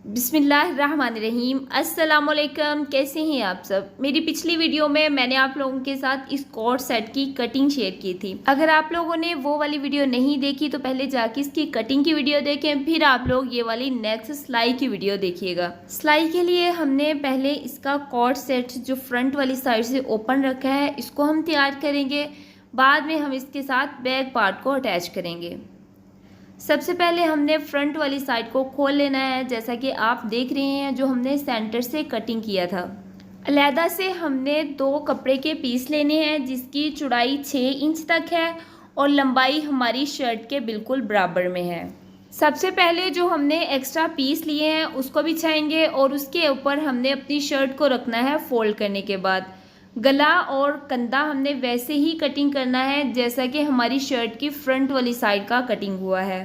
बिस्मिल्लाहिर्रहमानिर्रहीम। अस्सलाम वालेकुम। कैसे हैं आप सब। मेरी पिछली वीडियो में मैंने आप लोगों के साथ इस कोट सेट की कटिंग शेयर की थी। अगर आप लोगों ने वो वाली वीडियो नहीं देखी तो पहले जाके इसकी कटिंग की वीडियो देखें, फिर आप लोग ये वाली नेक्स्ट सिलाई की वीडियो देखिएगा। सिलाई के लिए हमने पहले इसका कोट सेट जो फ्रंट वाली साइड से ओपन रखा है इसको हम तैयार करेंगे। बाद में हम इसके साथ बैक पार्ट को अटैच करेंगे। सबसे पहले हमने फ्रंट वाली साइड को खोल लेना है, जैसा कि आप देख रहे हैं जो हमने सेंटर से कटिंग किया था। अलहदा से हमने 2 कपड़े के पीस लेने हैं जिसकी चौड़ाई 6 इंच तक है और लंबाई हमारी शर्ट के बिल्कुल बराबर में है। सबसे पहले जो हमने एक्स्ट्रा पीस लिए हैं उसको बिछाएंगे और उसके ऊपर हमने अपनी शर्ट को रखना है फोल्ड करने के बाद। गला और कंधा हमने वैसे ही कटिंग करना है जैसा कि हमारी शर्ट की फ्रंट वाली साइड का कटिंग हुआ है।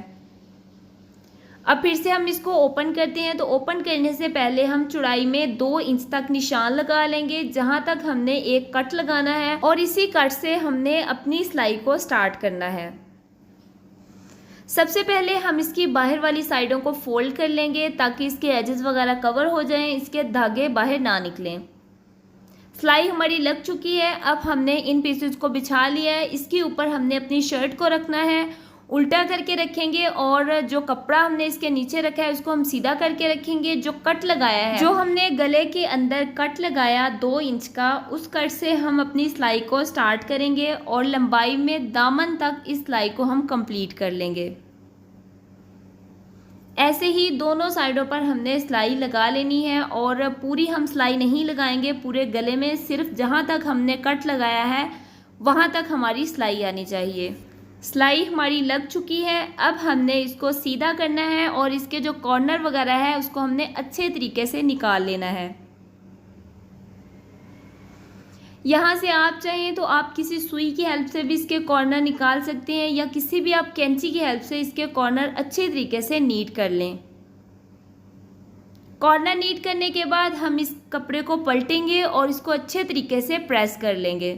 अब फिर से हम इसको ओपन करते हैं, तो ओपन करने से पहले हम चौड़ाई में 2 इंच तक निशान लगा लेंगे जहां तक हमने एक कट लगाना है और इसी कट से हमने अपनी सिलाई को स्टार्ट करना है। सबसे पहले हम इसकी बाहर वाली साइडों को फोल्ड कर लेंगे ताकि इसके एजेस वगैरह कवर हो जाएं, इसके धागे बाहर ना निकलें। सिलाई हमारी लग चुकी है। अब हमने इन पीसेस को बिछा लिया है। इसके ऊपर हमने अपनी शर्ट को रखना है, उल्टा करके रखेंगे और जो कपड़ा हमने इसके नीचे रखा है उसको हम सीधा करके रखेंगे। जो कट लगाया है, जो हमने गले के अंदर कट लगाया 2 इंच का, उस कट से हम अपनी सिलाई को स्टार्ट करेंगे और लंबाई में दामन तक इस सिलाई को हम कंप्लीट कर लेंगे। ऐसे ही दोनों साइडों पर हमने सिलाई लगा लेनी है और पूरी हम सिलाई नहीं लगाएंगे पूरे गले में, सिर्फ जहां तक हमने कट लगाया है वहां तक हमारी सिलाई आनी चाहिए। सिलाई हमारी लग चुकी है। अब हमने इसको सीधा करना है और इसके जो कॉर्नर वगैरह है उसको हमने अच्छे तरीके से निकाल लेना है। यहाँ से आप चाहें तो आप किसी सुई की हेल्प से भी इसके कॉर्नर निकाल सकते हैं या किसी भी आप कैंची की हेल्प से इसके कॉर्नर अच्छे तरीके से नीट कर लें। कॉर्नर नीट करने के बाद हम इस कपड़े को पलटेंगे और इसको अच्छे तरीके से प्रेस कर लेंगे।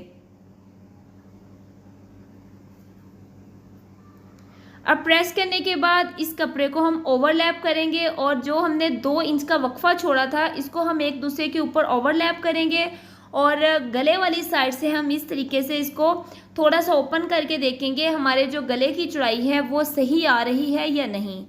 अब प्रेस करने के बाद इस कपड़े को हम ओवरलैप करेंगे और जो हमने 2 इंच का वक्फा छोड़ा था इसको हम एक दूसरे के ऊपर ओवरलैप करेंगे और गले वाली साइड से हम इस तरीके से इसको थोड़ा सा ओपन करके देखेंगे हमारे जो गले की चौड़ाई है वो सही आ रही है या नहीं।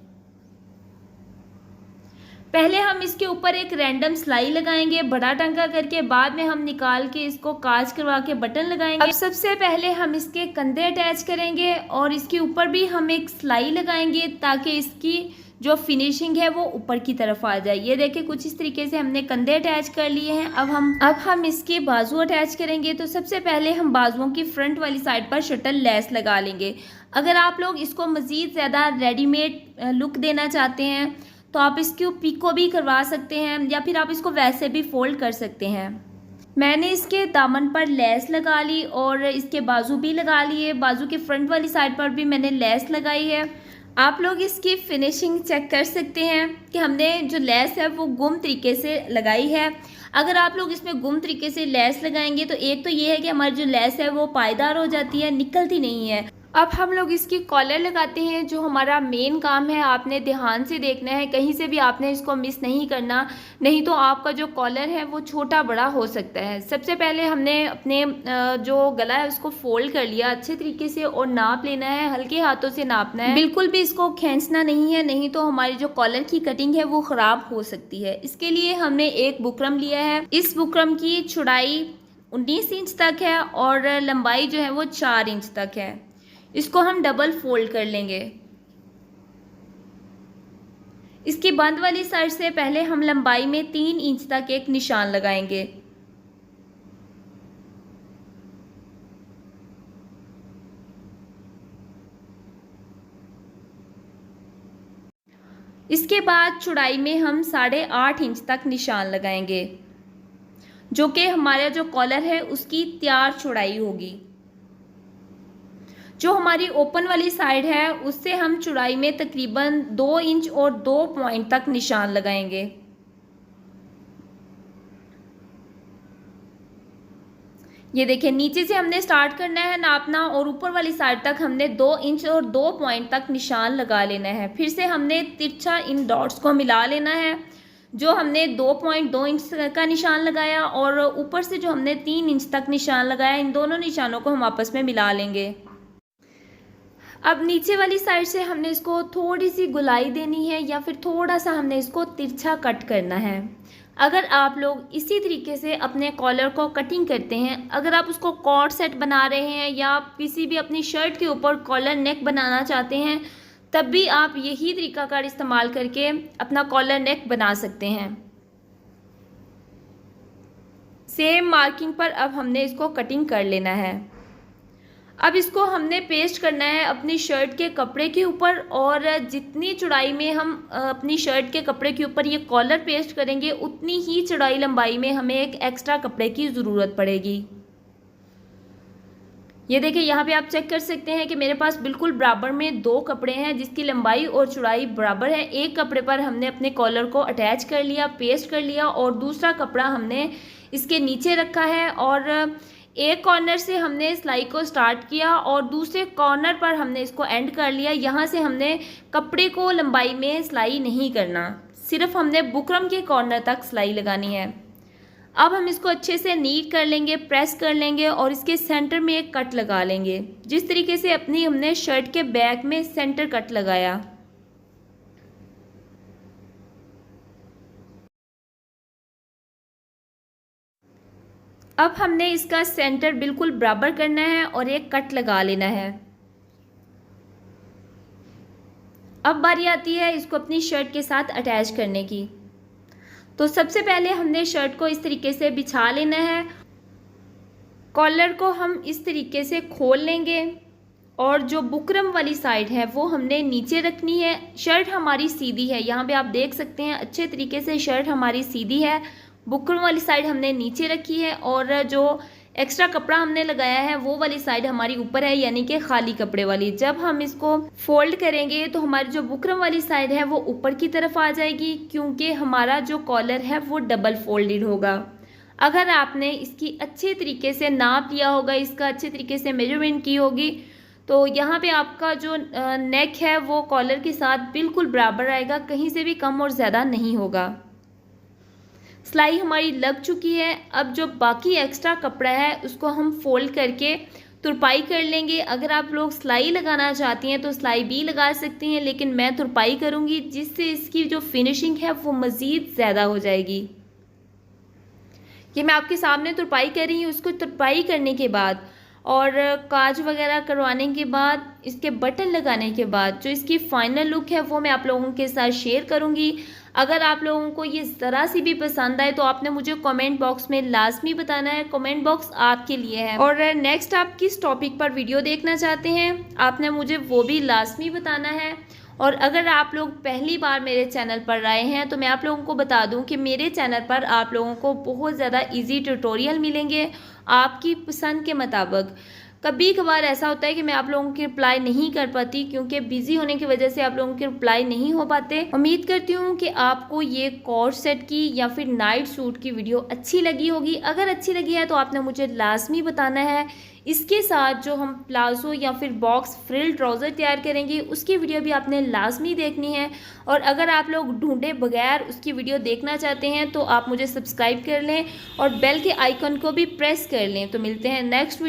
पहले हम इसके ऊपर एक रैंडम सिलाई लगाएंगे बड़ा टंका करके, बाद में हम निकाल के इसको काज करवा के बटन लगाएंगे। अब सबसे पहले हम इसके कंधे अटैच करेंगे और इसके ऊपर भी हम एक सिलाई लगाएंगे ताकि इसकी जो फिनिशिंग है वो ऊपर की तरफ आ जाए। ये देखिए कुछ इस तरीके से हमने कंधे अटैच कर लिए हैं। अब हम इसके बाजू अटैच करेंगे। तो सबसे पहले हम बाजुओं की फ्रंट वाली साइड पर शटल लेस लगा लेंगे। अगर आप लोग इसको मज़ीद ज़्यादा रेडीमेड लुक देना चाहते हैं तो आप इसकी पिको भी करवा सकते हैं या फिर आप इसको वैसे भी फोल्ड कर सकते हैं। मैंने इसके दामन पर लेस लगा ली और इसके बाजू भी लगा लिए। बाजू के फ्रंट वाली साइड पर भी मैंने लेस लगाई है। आप लोग इसकी फिनिशिंग चेक कर सकते हैं कि हमने जो लेस है वो गुम तरीके से लगाई है। अगर आप लोग इसमें गुम तरीके से लेस लगाएंगे तो एक तो ये है कि हमारी जो लेस है वो पायदार हो जाती है, निकलती नहीं है। अब हम लोग इसकी कॉलर लगाते हैं, जो हमारा मेन काम है। आपने ध्यान से देखना है, कहीं से भी आपने इसको मिस नहीं करना, नहीं तो आपका जो कॉलर है वो छोटा बड़ा हो सकता है। सबसे पहले हमने अपने जो गला है उसको फोल्ड कर लिया अच्छे तरीके से और नाप लेना है, हल्के हाथों से नापना है, बिल्कुल भी इसको खींचना नहीं है, नहीं तो हमारी जो कॉलर की कटिंग है वो ख़राब हो सकती है। इसके लिए हमने एक बुकरम लिया है। इस बुकरम की चौड़ाई 19 इंच तक है और लंबाई जो है वो 4 इंच तक है। इसको हम डबल फोल्ड कर लेंगे। इसकी बंद वाली साइड से पहले हम लंबाई में 3 इंच तक एक निशान लगाएंगे। इसके बाद चौड़ाई में हम 8.5 इंच तक निशान लगाएंगे, जो कि हमारा जो कॉलर है उसकी तैयार चौड़ाई होगी। जो हमारी ओपन वाली साइड है उससे हम चौड़ाई में तकरीबन 2 इंच और 2 पॉइंट तक निशान लगाएंगे। ये देखिए नीचे से हमने स्टार्ट करना है नापना और ऊपर वाली साइड तक हमने 2 इंच और 2 पॉइंट तक निशान लगा लेना है। फिर से हमने तिरछा इन डॉट्स को मिला लेना है। जो हमने 2.2 इंच का निशान लगाया और ऊपर से जो हमने 3 इंच तक निशान लगाया, इन दोनों निशानों को हम आपस में मिला लेंगे। अब नीचे वाली साइड से हमने इसको थोड़ी सी गुलाई देनी है या फिर थोड़ा सा हमने इसको तिरछा कट करना है। अगर आप लोग इसी तरीके से अपने कॉलर को कटिंग करते हैं, अगर आप उसको कॉर्ड सेट बना रहे हैं या आप किसी भी अपनी शर्ट के ऊपर कॉलर नेक बनाना चाहते हैं, तब भी आप यही तरीकाकार इस्तेमाल करके अपना कॉलर नेक बना सकते हैं। सेम मार्किंग पर अब हमने इसको कटिंग कर लेना है। अब इसको हमने पेस्ट करना है अपनी शर्ट के कपड़े के ऊपर, और जितनी चौड़ाई में हम अपनी शर्ट के कपड़े के ऊपर ये कॉलर पेस्ट करेंगे, उतनी ही चौड़ाई लंबाई में हमें एक एक्स्ट्रा कपड़े की ज़रूरत पड़ेगी। ये देखिए, यहाँ पे आप चेक कर सकते हैं कि मेरे पास बिल्कुल बराबर में 2 कपड़े हैं जिसकी लंबाई और चौड़ाई बराबर है। एक कपड़े पर हमने अपने कॉलर को अटैच कर लिया, पेस्ट कर लिया, और दूसरा कपड़ा हमने इसके नीचे रखा है और एक कॉर्नर से हमने सिलाई को स्टार्ट किया और दूसरे कॉर्नर पर हमने इसको एंड कर लिया। यहाँ से हमने कपड़े को लंबाई में सिलाई नहीं करना, सिर्फ हमने बुकरम के कॉर्नर तक सिलाई लगानी है। अब हम इसको अच्छे से नीट कर लेंगे, प्रेस कर लेंगे और इसके सेंटर में एक कट लगा लेंगे, जिस तरीके से अपनी हमने शर्ट के बैक में सेंटर कट लगाया। अब हमने इसका सेंटर बिल्कुल बराबर करना है और एक कट लगा लेना है। अब बारी आती है इसको अपनी शर्ट के साथ अटैच करने की। तो सबसे पहले हमने शर्ट को इस तरीके से बिछा लेना है। कॉलर को हम इस तरीके से खोल लेंगे और जो बुकरम वाली साइड है वो हमने नीचे रखनी है। शर्ट हमारी सीधी है, यहाँ पे आप देख सकते हैं अच्छे तरीके से शर्ट हमारी सीधी है। बुकरम वाली साइड हमने नीचे रखी है और जो एक्स्ट्रा कपड़ा हमने लगाया है वो वाली साइड हमारी ऊपर है, यानी कि खाली कपड़े वाली। जब हम इसको फोल्ड करेंगे तो हमारी जो बुकरम वाली साइड है वो ऊपर की तरफ आ जाएगी, क्योंकि हमारा जो कॉलर है वो डबल फोल्डेड होगा। अगर आपने इसकी अच्छे तरीके से नाप लिया होगा, इसका अच्छे तरीके से मेजरमेंट की होगी, तो यहाँ पे आपका जो नेक है वो कॉलर के साथ बिल्कुल बराबर आएगा, कहीं से भी कम और ज़्यादा नहीं होगा। सिलाई हमारी लग चुकी है। अब जो बाकी एक्स्ट्रा कपड़ा है उसको हम फोल्ड करके तुरपाई कर लेंगे। अगर आप लोग सिलाई लगाना चाहती हैं तो सिलाई भी लगा सकती हैं, लेकिन मैं तुरपाई करूँगी, जिससे इसकी जो फिनिशिंग है वो मज़ीद ज़्यादा हो जाएगी। ये मैं आपके सामने तुरपाई कर रही हूँ। उसको तुरपाई करने के बाद और काज वगैरह करवाने के बाद, इसके बटन लगाने के बाद जो इसकी फाइनल लुक है वो मैं आप लोगों के साथ शेयर करूँगी। अगर आप लोगों को ये ज़रा सी भी पसंद आए तो आपने मुझे कमेंट बॉक्स में लाजमी बताना है। कमेंट बॉक्स आपके लिए है। और नेक्स्ट आप किस टॉपिक पर वीडियो देखना चाहते हैं आपने मुझे वो भी लाजमी बताना है। और अगर आप लोग पहली बार मेरे चैनल पर आए हैं तो मैं आप लोगों को बता दूं कि मेरे चैनल पर आप लोगों को बहुत ज़्यादा इजी ट्यूटोरियल मिलेंगे आपकी पसंद के मुताबिक। कभी कभार ऐसा होता है कि मैं आप लोगों की रिप्लाई नहीं कर पाती, क्योंकि बिजी होने की वजह से आप लोगों की रिप्लाई नहीं हो पाते। उम्मीद करती हूँ कि आपको ये कॉर्ड सेट की या फिर नाइट सूट की वीडियो अच्छी लगी होगी। अगर अच्छी लगी है तो आपने मुझे लाजमी बताना है। इसके साथ जो हम प्लाजो या फिर बॉक्स फ्रिल ट्राउज़र तैयार करेंगे उसकी वीडियो भी आपने लाजमी देखनी है। और अगर आप लोग ढूंढे बगैर उसकी वीडियो देखना चाहते हैं तो आप मुझे सब्सक्राइब कर लें और बेल के आइकन को भी प्रेस कर लें। तो मिलते हैं नेक्स्ट